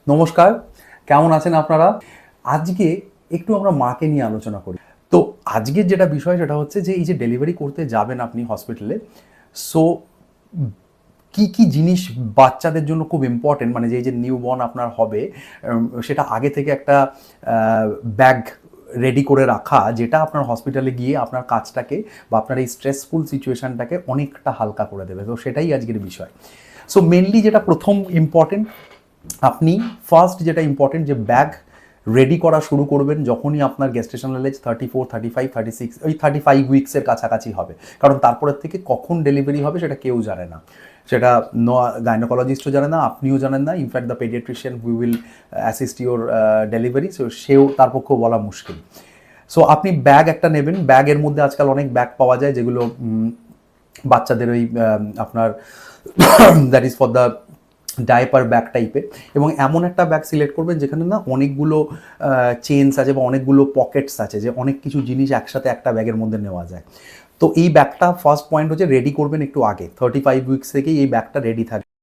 নমস্কার, কেমন আছেন আপনারা? আজকে একটু আমরা মাকে নিয়ে আলোচনা করি। তো আজকের যেটা বিষয় সেটা হচ্ছে যে এই যে ডেলিভারি করতে যাবেন আপনি হসপিটালে, সো কি জিনিস বাচ্চাদের জন্য খুব ইম্পর্টেন্ট, মানে যে এই যে নিউবর্ন আপনার হবে, সেটা আগে থেকে একটা ব্যাগ রেডি করে রাখা, যেটা আপনার হসপিটালে গিয়ে আপনার কাজটাকে বা আপনার এই স্ট্রেসফুল সিচুয়েশনটাকে অনেকটা হালকা করে দেবে। তো সেটাই আজকের বিষয়। সো মেনলি যেটা প্রথম ইম্পর্টেন্ট, আপনি ফার্স্ট যেটা ইম্পর্টেন্ট যে ব্যাগ রেডি করা শুরু করবেন যখনই আপনার গেস্টেশনাল এজ 34, 35, 36, ওই 35 উইক্সের কাছাকাছি হবে। কারণ তারপরের থেকে কখন ডেলিভারি হবে সেটা কেউ জানে না। সেটা গাইনোকোলজিস্টও জানে না, আপনিও জানেন না। In fact the pediatrician who will assist your delivery, so সেও, তার পক্ষেও বলা মুশকিল। সো আপনি ব্যাগ একটা নেবেন। ব্যাগের মধ্যে আজকাল অনেক ব্যাগ পাওয়া যায় যেগুলো বাচ্চাদের ওই আপনার that is for the diaper bag টাইপের, এবং এমন একটা ব্যাগ সিলেক্ট করবেন যেখানে না অনেকগুলো চেনস আছে বা অনেকগুলো পকেটস আছে, যে অনেক কিছু জিনিস একসাথে একটা ব্যাগের মধ্যে নেওয়া যায়। তো এই ব্যাগটা ফার্স্ট পয়েন্ট হচ্ছে রেডি করবেন একটু আগে, 35 উইক্স থেকেই এই ব্যাগটা রেডি থাকবে।